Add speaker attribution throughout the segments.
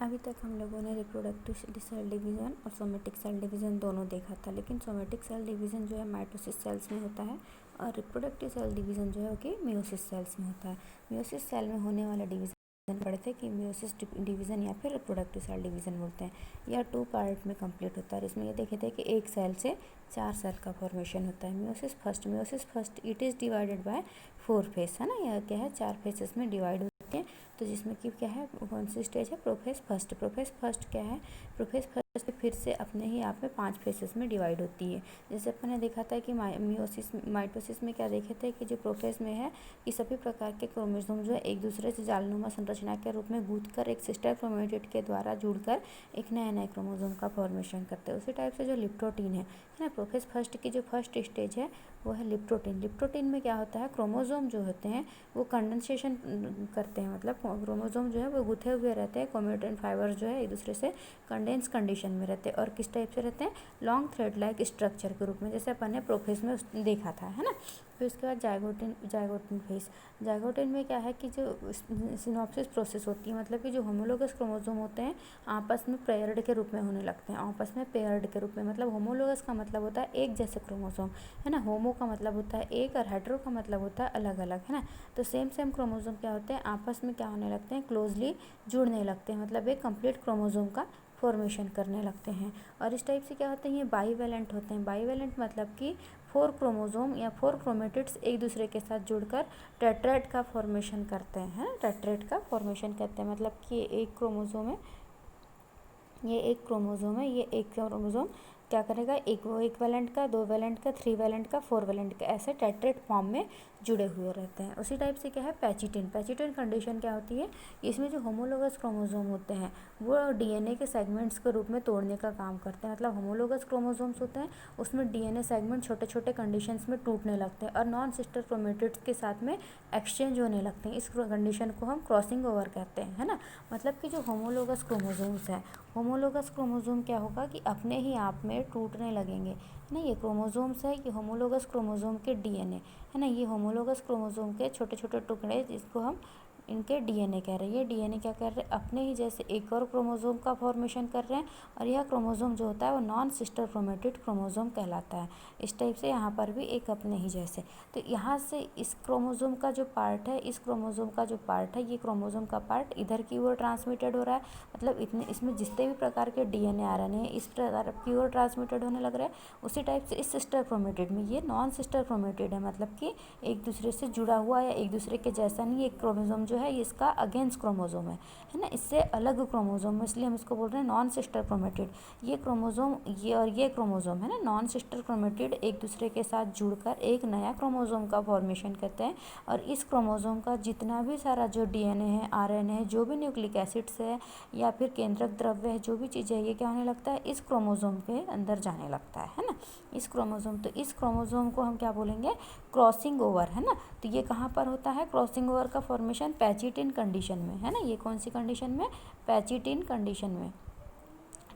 Speaker 1: अभी तक हम लोगों ने रिप्रोडक्टिव सेल डिवीज़न और सोमेटिक सेल डिवीज़न दोनों देखा था, लेकिन सोमेटिक सेल डिवीज़न जो है माइटोसिस सेल्स में होता है और रिप्रोडक्टिव सेल डिवीज़न जो है कि मियोसिस सेल्स में होता है। मियोसिस सेल में होने वाला डिवीज़न पढ़ते हैं कि मियोसिस डिवीज़न या फिर रिप्रोडक्टिव सेल डिवीज़न बोलते हैं। यह 2 पार्ट में कंप्लीट होता है और इसमें ये देखे थे कि एक सेल से 4 सेल का फॉर्मेशन होता है। Meiosis first it is divided by 4 face, है ना। यह क्या है, 4 फेसेस में डिवाइड होते हैं। तो जिसमें कि क्या है, कौन सी स्टेज है, प्रोफेस फर्स्ट क्या है, प्रोफेस फर्स्ट फिर से अपने ही आप में 5 फेसेस में डिवाइड होती है। जैसे अपन ने देखा था कि माइटोसिस में क्या देखे थे कि जो प्रोफेस में है कि सभी प्रकार के क्रोमोसोम जो है एक दूसरे से जालनुमा संरचना के रूप में गूंथकर एक सिस्टर क्रोमेटिड के द्वारा जुड़कर एक नए क्रोमोसोम का फॉर्मेशन करते हैं। उसी टाइप से जो लिप्टोटीन है ना, प्रोफेस फर्स्ट की जो फर्स्ट स्टेज है वो है लिप्टोटीन में क्या होता है, क्रोमोसोम जो होते हैं वो कंडेंसेशन करते हैं, मतलब क्रोमोसोम जो है वो गुथे हुए रहते हैं। क्रोमेटिन फाइबर जो है एक दूसरे से कंडेंस कंडीशन में रहते हैं और किस टाइप से रहते हैं, लॉन्ग थ्रेड लाइक स्ट्रक्चर के रूप में, जैसे अपन ने प्रोफेस में देखा था, है ना। फिर उसके बाद जाइगोटिन फेस। जाइगोटिन में क्या है कि जो सिनॉप्सिस प्रोसेस होती है, मतलब कि जो होमोलोगस क्रोमोसोम होते हैं आपस में पेयर्ड के रूप में होने लगते हैं, आपस में पेयर्ड के रूप में। मतलब होमोलोगस का मतलब होता है एक जैसे क्रोमोसोम, है ना। होमो का मतलब होता है एक और हेटेरो का मतलब होता है अलग अलग, है ना। तो सेम क्रोमोसोम क्या होते हैं, आपस में क्या होने लगते हैं, क्लोजली जुड़ने लगते हैं, मतलब एक कंप्लीट क्रोमोसोम का फॉर्मेशन करने लगते हैं। और इस टाइप से क्या होते हैं, ये बाईवेलेंट होते हैं। बाईवेलेंट मतलब कि 4 क्रोमोसोम या 4 क्रोमेटिड्स एक दूसरे के साथ जुड़कर टेट्राएड का फॉर्मेशन करते हैं, टेट्राएड का फॉर्मेशन करते हैं। मतलब कि एक क्रोमोसोम है, ये एक क्रोमोसोम क्या करेगा, एक वैलेंट का, 2 वैलेंट का, 3 वैलेंट का, 4 वैलेंट का, ऐसे टेट्रेट फॉर्म में जुड़े हुए रहते हैं। उसी टाइप से क्या है, पैचिटिन कंडीशन क्या होती है, इसमें जो होमोलोगस क्रोमोसोम होते हैं वो डीएनए के सेगमेंट्स के रूप में तोड़ने का काम करते हैं। मतलब होमोलोगस क्रोमोसोम्स होते हैं उसमें डीएनए सेगमेंट छोटे छोटे कंडीशंस में टूटने लगते हैं और नॉन सिस्टर क्रोमेटिड्स के साथ में एक्सचेंज होने लगते हैं। इस कंडीशन को हम क्रॉसिंग ओवर कहते हैं, है ना। मतलब कि जो होमोलोगस क्रोमोसोम्स हैं, होमोलोगस क्रोमोसोम क्या होगा कि अपने ही आप में टूटने लगेंगे, है ना। ये क्रोमोसोम्स है, ये होमोलोगस क्रोमोसोम के डीएनए, है ना। ये होमोलोगस क्रोमोसोम के छोटे छोटे टुकड़े जिसको हम इनके डीएनए कह रहे हैं। ये डीएनए क्या कर रहे हैं, अपने ही जैसे एक और क्रोमोसोम का फॉर्मेशन कर रहे हैं और यह क्रोमोसोम जो होता है वो नॉन सिस्टर क्रोमेटिड क्रोमोसोम कहलाता है। इस टाइप से यहाँ पर भी एक अपने ही जैसे, तो यहाँ से इस क्रोमोसोम का जो पार्ट है, इस क्रोमोसोम का जो पार्ट है, ये क्रोमोसोम का पार्ट इधर की ओर ट्रांसमिटेड हो रहा है। मतलब इतने इसमें जितने भी प्रकार के डीएनए आरएनए हैं इस प्रकार की ओर ट्रांसमिटेड होने लग रहा है। उसी टाइप से इस सिस्टर क्रोमेटिड में ये नॉन सिस्टर क्रोमेटिड है, मतलब कि एक दूसरे से जुड़ा हुआ या एक दूसरे के जैसा नहीं। एक क्रोमोसोम जो है ये इसका अगेंस्ट क्रोमोसोम है ना, इससे अलग क्रोमोसोम है, इसलिए हम इसको बोल रहे हैं नॉन सिस्टर क्रोमेटिड। ये क्रोमोसोम ये और ये क्रोमोसोम है ना, नॉन सिस्टर क्रोमेटिड एक दूसरे के साथ जुड़कर एक नया क्रोमोसोम का फॉर्मेशन करते हैं। और इस क्रोमोसोम का जितना भी सारा जो डीएनए है, आरएनए है, जो भी न्यूक्लिक एसिड्स है या फिर केंद्रक द्रव्य है, जो भी चीज़ें ये क्या होने लगता है, इस क्रोमोसोम के अंदर जाने लगता है ना, इस क्रोमोसोम। तो इस क्रोमोसोम को हम क्या बोलेंगे, क्रॉसिंग ओवर, है ना। तो ये कहाँ पर होता है क्रॉसिंग ओवर का फॉर्मेशन, पैचिटिन कंडीशन में, है ना। ये कौन सी कंडीशन में, पैचिटिन कंडीशन में,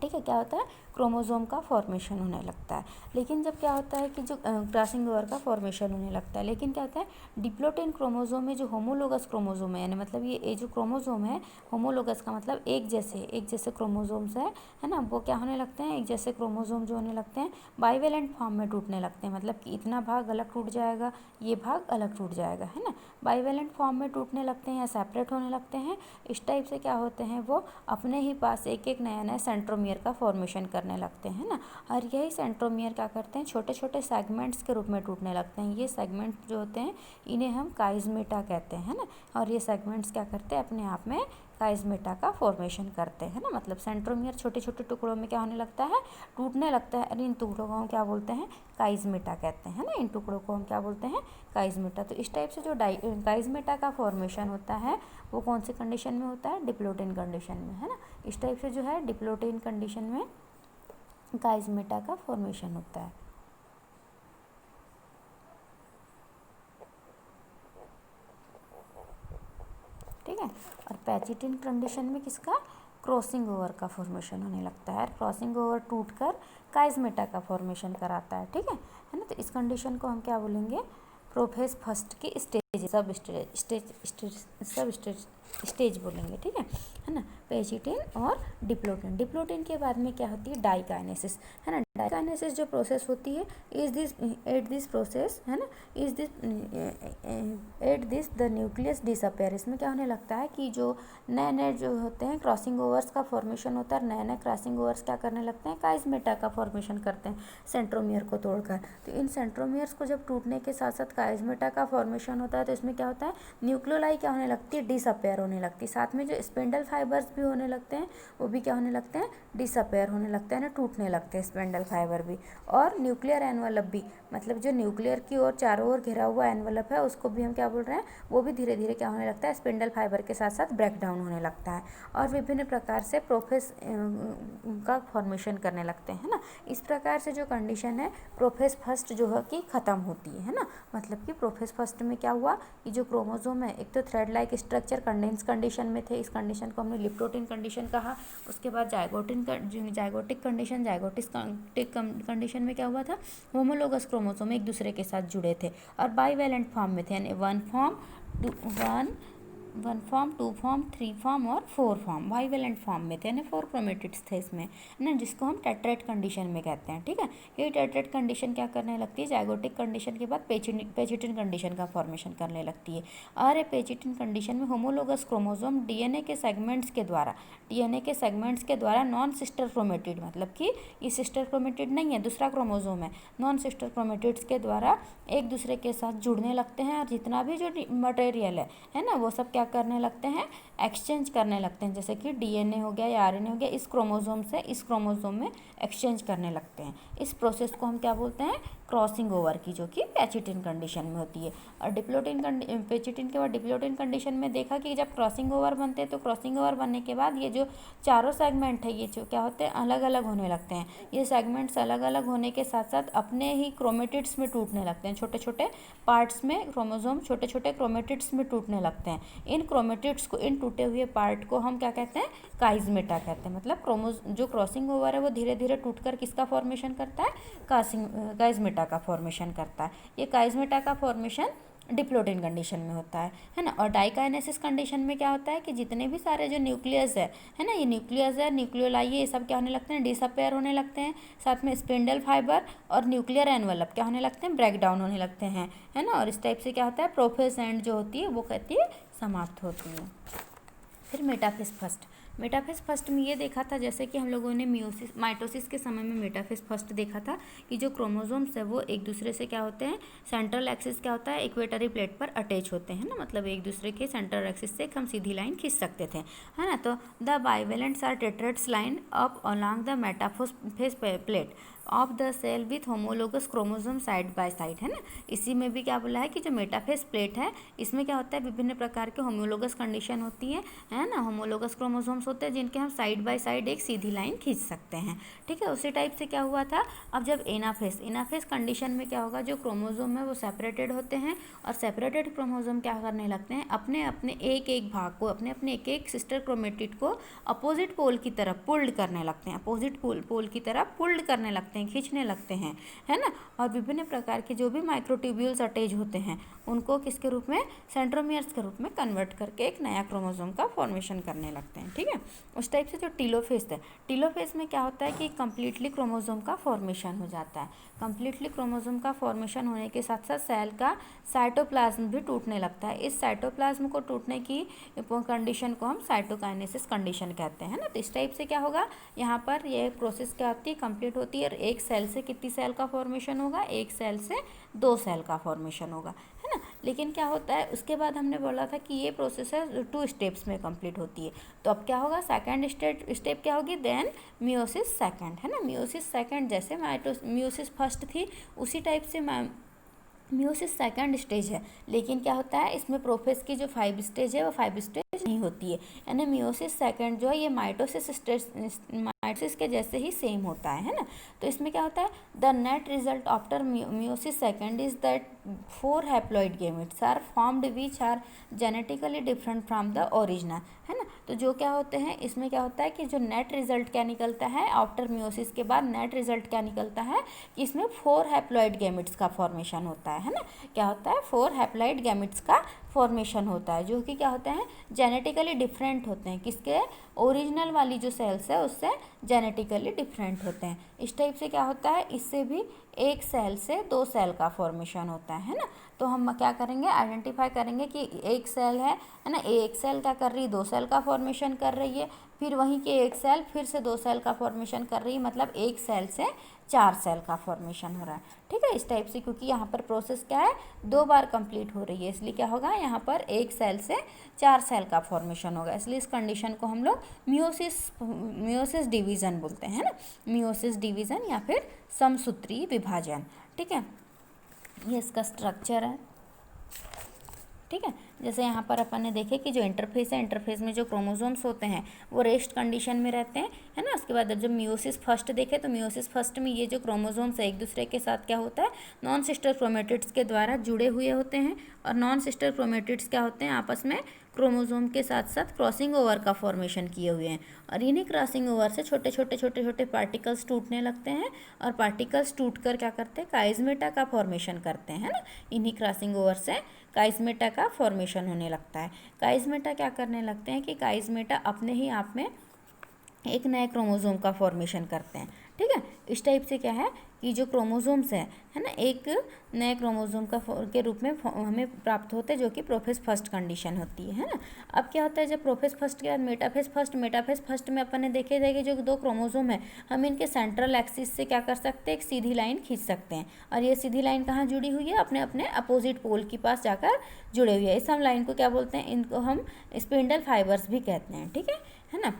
Speaker 1: ठीक है। क्या होता है, क्रोमोसोम का फॉर्मेशन होने लगता है। लेकिन जब क्या होता है कि जो क्रॉसिंग ओवर का फॉर्मेशन होने लगता है, लेकिन क्या होता है, डिप्लोटिन क्रोमोसोम में जो होमोलोगस क्रोमोसोम है, यानी मतलब ये जो क्रोमोसोम है, होमोलोगस का मतलब एक जैसे क्रोमोसोम्स है ना, वो क्या होने लगते हैं, एक जैसे क्रोमोसोम जो होने लगते हैं बाईवेलेंट फॉर्म में टूटने लगते हैं। मतलब कि इतना भाग अलग टूट जाएगा, ये भाग अलग टूट जाएगा, है ना। बाईवेलेंट फॉर्म में टूटने लगते हैं या सेपरेट होने लगते हैं। इस टाइप से क्या होते हैं, वो अपने ही पास एक एक नया सेंट्रोमियर का फॉर्मेशन करने लगते हैं ना। और यही सेंट्रोमियर क्या करते हैं, छोटे छोटे सेगमेंट्स के रूप में टूटने लगते हैं। ये सेगमेंट जो होते हैं इन्हें हम काइज़मेटा कहते हैं ना। और ये सेगमेंट्स क्या करते हैं, अपने आप में काइज़मेटा का फॉर्मेशन करते हैं ना। मतलब सेंट्रोमियर छोटे छोटे टुकड़ों में क्या होने लगता है, टूटने लगता है। और इन टुकड़ों को हम क्या बोलते हैं, काइज़मेटा कहते हैं ना। इन टुकड़ों को हम क्या बोलते हैं, काइज़मेटा। तो इस टाइप से जो काइज़मेटा का फॉर्मेशन होता है वो कौन सी कंडीशन में होता है, डिप्लोटिन कंडीशन में, है ना। इस टाइप से जो है डिप्लोटिन कंडीशन में काइज़मेटा का फॉर्मेशन होता है, ठीक है। और पैचिटिन कंडीशन में किसका, क्रॉसिंग ओवर का फॉर्मेशन होने लगता है। क्रॉसिंग ओवर टूटकर काइज़मेटा का फॉर्मेशन कराता है, ठीक है ना। तो इस कंडीशन को हम क्या बोलेंगे, प्रोफेज फर्स्ट की स्टेज, सब स्टेज बोलेंगे, ठीक है है ना, पेचिटिन और डिप्लोटिन। डिप्लोटिन के बाद में क्या होती है, डाइकाइनेसिस, है ना। डाइकाइनेसिस जो प्रोसेस होती है is this at this process, है ना, is this at this the nucleus disappear. इसमें क्या होने लगता है कि जो नए नए जो होते हैं क्रॉसिंग ओवर्स का फॉर्मेशन होता है, नए नए क्रॉसिंग ओवर्स क्या करने लगते हैं, काइजमेटा का फॉर्मेशन करते हैं सेंट्रोमियर को तोड़कर। तो इन सेंट्रोमियर्स को जब टूटने के साथ साथ काइजमेटा का फॉर्मेशन होता है तो इसमें क्या होता है, न्यूक्लियोलाई क्या होने लगती है, डिसअपेयर होने लगती है। साथ में जो स्पेंडल फाइबर्स भी होने लगते हैं वो भी क्या होने लगते हैं, डिसअपेयर होने लगते हैं ना, टूटने लगते हैं स्पेंडल फाइबर भी। और न्यूक्लियर एनवलप भी, मतलब जो न्यूक्लियर की ओर चारों ओर घिरा हुआ एनवलप है उसको भी हम क्या बोल रहे हैं, वो भी धीरे धीरे क्या होने लगता है, स्पेंडल फाइबर के साथ साथ ब्रेक डाउन होने लगता है और विभिन्न प्रकार से प्रोफेस का फॉर्मेशन करने लगते हैं ना। इस प्रकार से जो कंडीशन है प्रोफेस फर्स्ट जो है कि ख़त्म होती है ना। मतलब कि प्रोफेस फर्स्ट में क्या हुआ कि जो क्रोमोसोम है, एक तो thread like structure condense condition में थे, इस कंडीशन को हमने लिप्टोटिन कंडीशन कहा। उसके बाद जाइगोटिक कंडीशन, जाइगोटिक कंडीशन में क्या हुआ था, होमोलोगस क्रोमोसोम एक दूसरे के साथ जुड़े थे और बाईवैलेंट फॉर्म में थे, यानी one form, two form, three form और फोर फॉर्म, बाईवैलेंट फॉर्म में थे, यानी 4 क्रोमेटिड्स थे इसमें, है ना, जिसको हम टेट्रेट कंडीशन में कहते हैं। ठीक है, ये टेट्रेट कंडीशन क्या करने लगती है, जाइगोटिक कंडीशन के बाद पेचिटिन कंडीशन का फॉर्मेशन करने लगती है। और ये पेचिटिन कंडीशन में होमोलोगस क्रोमोसोम डीएनए के सेगमेंट्स के द्वारा नॉन सिस्टर क्रोमेटिड, मतलब कि ये सिस्टर क्रोमेटिड नहीं है, दूसरा क्रोमोसोम है, नॉन सिस्टर क्रोमेटिड्स के द्वारा एक दूसरे के साथ जुड़ने लगते हैं और जितना भी जो मटेरियल है ना, वो सब क्या करने लगते हैं, एक्सचेंज करने लगते हैं। जैसे कि डीएनए हो गया या आरएनए हो गया, इस क्रोमोसोम से इस क्रोमोसोम में एक्सचेंज करने लगते हैं। इस प्रोसेस को हम क्या बोलते हैं, क्रॉसिंग ओवर की, जो कि पेचिटिन कंडीशन में होती है। और पेचिटिन के बाद डिप्लोटिन कंडीशन में देखा कि जब क्रॉसिंग ओवर बनते हैं तो क्रॉसिंग ओवर बनने के बाद ये जो चारों सेगमेंट है ये जो क्या होते हैं, अलग अलग होने लगते हैं। ये सेगमेंट्स अलग अलग होने के साथ साथ अपने ही क्रोमेटिड्स में टूटने लगते हैं, छोटे छोटे पार्ट्स में क्रोमोसोम छोटे छोटे क्रोमेटिड्स में टूटने लगते हैं। इन क्रोमेटिड्स को, इन टूटे हुए पार्ट को हम क्या कहते हैं, काइजमेटा कहते हैं। मतलब जो क्रॉसिंग ओवर है वो धीरे धीरे टूटकर किसका फॉर्मेशन करता है, काइजमेटा का फॉर्मेशन करता है। ये काइजमेटा का फॉर्मेशन डिप्लोटिन कंडीशन में होता है ना। और डाइकाइनेसिस कंडीशन में क्या होता है कि जितने भी सारे जो न्यूक्लियस है ना, ये न्यूक्लियस है, न्यूक्लियोलाई, ये सब क्या होने लगते हैं, डिसअपेयर होने लगते हैं। साथ में स्पिंडल फाइबर और न्यूक्लियर एनवलप क्या होने लगते हैं, ब्रेक डाउन होने लगते हैं, है ना। और इस टाइप से क्या होता है, प्रोफेस एंड जो होती है वो कहती है समाप्त होती है। फिर मेटाफेज फर्स्ट में ये देखा था, जैसे कि हम लोगों ने माइटोसिस के समय में मेटाफेज फर्स्ट देखा था कि जो क्रोमोसोम्स है वो एक दूसरे से क्या होते हैं, सेंट्रल एक्सिस क्या होता है, इक्वेटरी प्लेट पर अटैच होते हैं ना, मतलब एक दूसरे के सेंट्रल एक्सिस से हम सीधी लाइन खींच सकते थे, है ना। तो the bivalents are tetrads line up along the metaphase plate of the cell with homologous chromosome side by side, है ना। इसी में भी क्या बोला है कि जो मेटाफेज प्लेट है इसमें क्या होता है, विभिन्न प्रकार के होमोलोगस कंडीशन होती है ना, होमोलोगस क्रोमोसोम्स होते हैं जिनके हम साइड बाय साइड एक सीधी लाइन खींच सकते हैं। ठीक है, उसी टाइप से क्या हुआ था, अब जब एनाफेज कंडीशन में क्या होगा, जो क्रोमोसोम है वो सेपरेटेड होते हैं और सेपरेटेड क्रोमोसोम क्या करने लगते हैं, अपने अपने एक एक भाग को, अपने अपने एक एक सिस्टर क्रोमेटिड को अपोजिट पोल की तरफ पुल्ड करने लगते हैं, अपोजिट पोल की तरफ पुल्ड करने लगते हैं, खींचने लगते हैं, है ना। और विभिन्न प्रकार के जो भी माइक्रोट्यूब्यूल्स अटैच होते हैं उनको किसके रूप में, सेंट्रोमियर्स के रूप में कन्वर्ट करके एक नया क्रोमोसोम का फॉर्मेशन करने लगते हैं। ठीक है, उस टाइप से जो टीलोफेज है, टीलोफेज में क्या होता है कि कंप्लीटली क्रोमोसोम का फॉर्मेशन हो जाता है। कंप्लीटली क्रोमोसोम का फॉर्मेशन होने के साथ साथ सेल का साइटोप्लाज्म भी टूटने लगता है। इस साइटोप्लाज्म को टूटने की कंडीशन को हम साइटोकाइनेसिस कंडीशन कहते हैं ना। तो इस टाइप से क्या होगा, यहाँ पर ये प्रोसेस क्या होती है, कंप्लीट होती है। एक सेल से कितनी सेल का फॉर्मेशन होगा, एक सेल से 2 सेल का फॉर्मेशन होगा, है ना। लेकिन क्या होता है, उसके बाद हमने बोला था कि ये प्रोसेस है 2 स्टेप्स में कंप्लीट होती है। तो अब क्या होगा, सेकंड स्टेप क्या होगी, देन मियोसिस सेकंड, है ना। मियोसिस सेकंड जैसे मियोसिस फर्स्ट थी उसी टाइप से मियोसिस सेकंड स्टेज है। लेकिन क्या होता है, इसमें प्रोफेस की जो 5 स्टेज है वो 5 स्टेज नहीं होती है, यानी मियोसिस सेकंड जो है ये माइटोसिस के जैसे ही सेम होता है ना। तो इसमें क्या होता है, the net result after meiosis second is that 4 haploid gametes are formed which are genetically different from the original, है ना। तो जो क्या होते हैं इसमें क्या होता है कि जो नेट रिजल्ट क्या निकलता है आफ्टर मियोसिस के बाद नेट रिजल्ट क्या निकलता है कि इसमें 4 हैप्लॉइड गैमेट्स का फॉर्मेशन होता है ना। क्या होता है 4 हैप्लॉइड गैमेट्स का फॉर्मेशन होता है, जो कि क्या होते हैं जेनेटिकली डिफरेंट होते हैं, किसके ओरिजिनल वाली जो सेल्स है उससे जेनेटिकली डिफरेंट होते हैं। इस टाइप से क्या होता है, इससे भी एक सेल से 2 सेल का फॉर्मेशन होता है ना। तो हम क्या करेंगे, आइडेंटिफाई करेंगे कि एक सेल है ना, एक सेल क्या कर रही है 2 सेल का फॉर्मेशन कर रही है, फिर वहीं के एक सेल फिर से 2 सेल का फॉर्मेशन कर रही है, मतलब एक सेल से 4 सेल का फॉर्मेशन हो रहा है। ठीक है, इस टाइप से, क्योंकि यहाँ पर प्रोसेस क्या है 2 बार कंप्लीट हो रही है, इसलिए क्या होगा यहाँ पर एक सेल से 4 सेल का फॉर्मेशन होगा, इसलिए इस कंडीशन को हम लोग मियोसिस डिवीज़न बोलते हैं ना, मियोसिस डिवीज़न या फिर समसूत्री विभाजन। ठीक है, ये इसका स्ट्रक्चर है। ठीक है, जैसे यहाँ पर अपन ने देखे कि जो इंटरफेस है, इंटरफेस में जो क्रोमोसोम्स होते हैं वो रेस्ट कंडीशन में रहते हैं, है ना। उसके बाद जब मियोसिस फर्स्ट देखे तो मियोसिस फर्स्ट में ये जो क्रोमोसोम्स है एक दूसरे के साथ क्या होता है नॉन सिस्टर क्रोमेटिड्स के द्वारा जुड़े हुए होते हैं, और नॉन सिस्टर क्रोमेटिड्स क्या होते हैं आपस में क्रोमोसोम के साथ साथ क्रॉसिंग ओवर का फॉर्मेशन किए हुए हैं, और इन्हीं क्रॉसिंग ओवर से छोटे छोटे पार्टिकल्स टूटने लगते हैं, और पार्टिकल्स टूटकर क्या करते हैं काइज़मेटा का फॉर्मेशन करते हैं ना। इन्हीं क्रॉसिंग ओवर से काइज़मेटा का फॉर्मेशन होने लगता है। काइज़मेटा क्या करने लगते हैं कि काइज़मेटा अपने ही आप में एक नए क्रोमोसोम का फॉर्मेशन करते हैं। ठीक है, इस टाइप से क्या है कि जो क्रोमोसोम्स है ना, एक नए क्रोमोसोम का के रूप में हमें प्राप्त होते हैं, जो कि प्रोफेज फर्स्ट कंडीशन होती है ना। अब क्या होता है जब प्रोफेज फर्स्ट के बाद मेटाफेज फर्स्ट में अपन ने देखे थे कि जो 2 क्रोमोसोम है हम इनके सेंट्रल एक्सिस से क्या कर सकते हैं एक सीधी लाइन खींच सकते हैं, और ये सीधी लाइन कहाँ जुड़ी हुई है अपने अपने अपोजिट पोल के पास जाकर जुड़े हुए हैं। इस हम लाइन को क्या बोलते हैं, इनको हम स्पिंडल फाइबर्स भी कहते हैं। ठीक है ना।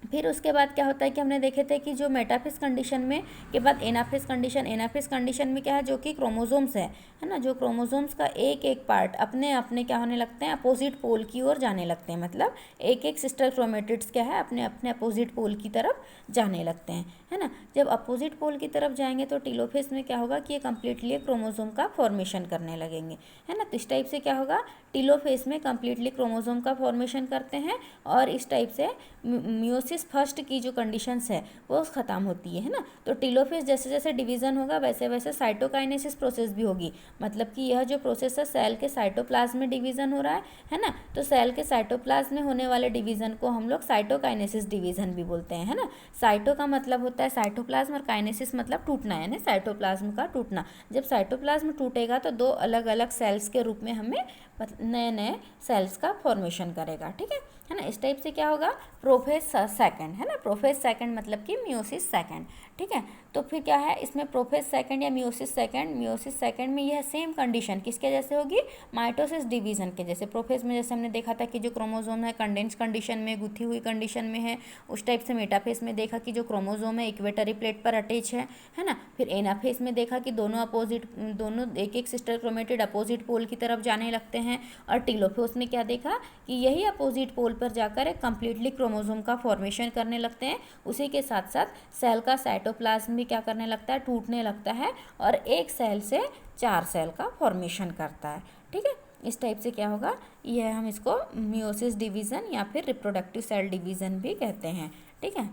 Speaker 1: फिर उसके बाद क्या होता है कि हमने देखे थे कि जो मेटाफेज कंडीशन में के बाद एनाफेज कंडीशन में क्या है जो कि क्रोमोसोम्स है ना, जो क्रोमोसोम्स का एक एक पार्ट अपने अपने क्या होने लगते हैं अपोजिट पोल की ओर जाने लगते हैं, मतलब एक एक सिस्टर क्रोमेटिड्स क्या है अपने अपने अपोजिट पोल की तरफ जाने लगते हैं, है ना। जब अपोजिट पोल की तरफ जाएंगे तो टीलोफेज में क्या होगा कि ये कम्प्लीटली क्रोमोसोम का फॉर्मेशन करने लगेंगे, है ना। तो इस टाइप से क्या होगा टीलोफेज में कम्प्लीटली क्रोमोसोम का फॉर्मेशन करते हैं, और इस टाइप से मियोसिस फर्स्ट की जो कंडीशंस है वो ख़त्म होती है ना। तो टीलोफेज जैसे जैसे डिवीज़न होगा वैसे वैसे साइटोकाइनेसिस प्रोसेस भी होगी, मतलब कि यह जो प्रोसेस है सेल के साइटोप्लाज्म में डिवीज़न हो रहा है ना। तो सेल के साइटोप्लाज्म में होने वाले डिवीज़न को हम लोग साइटोकाइनेसिस डिवीज़न भी बोलते हैं, है ना। साइटो का मतलब होता है साइटोप्लाज्म और काइनेसिस मतलब टूटना, यानी साइटोप्लाज्म का टूटना। जब साइटोप्लाज्म टूटेगा तो 2 अलग अलग सेल्स के रूप में हमें नए नए सेल्स का फॉर्मेशन करेगा। ठीक है ना। इस टाइप से क्या होगा प्रोफेज सेकंड, है ना। प्रोफेज सेकंड मतलब कि मियोसिस सेकंड। ठीक है, तो फिर क्या है इसमें प्रोफेज सेकंड या मियोसिस सेकंड में यह सेम कंडीशन किसके जैसे होगी माइटोसिस डिवीज़न के जैसे। प्रोफेज में जैसे हमने देखा था कि जो क्रोमोसोम है कंडेंस कंडीशन में गुथी हुई कंडीशन में है, उस टाइप से मेटाफेज में देखा कि जो क्रोमोसोम है इक्वेटरी प्लेट पर अटैच है ना। फिर एनाफेज में देखा कि दोनों एक एक सिस्टर क्रोमेटिड अपोजिट पोल की तरफ जाने लगते हैं, और टीलोफेज में क्या देखा कि यही अपोजिट पोल पर जाकर एक कम्प्लीटली क्रोमोसोम का फॉर्मेशन करने लगते हैं। उसी के साथ साथ सेल का साइटोप्लाज्म भी क्या करने लगता है टूटने लगता है, और एक सेल से 4 सेल का फॉर्मेशन करता है। ठीक है, इस टाइप से क्या होगा यह हम इसको मियोसिस डिवीज़न या फिर रिप्रोडक्टिव सेल डिवीज़न भी कहते हैं। ठीक है।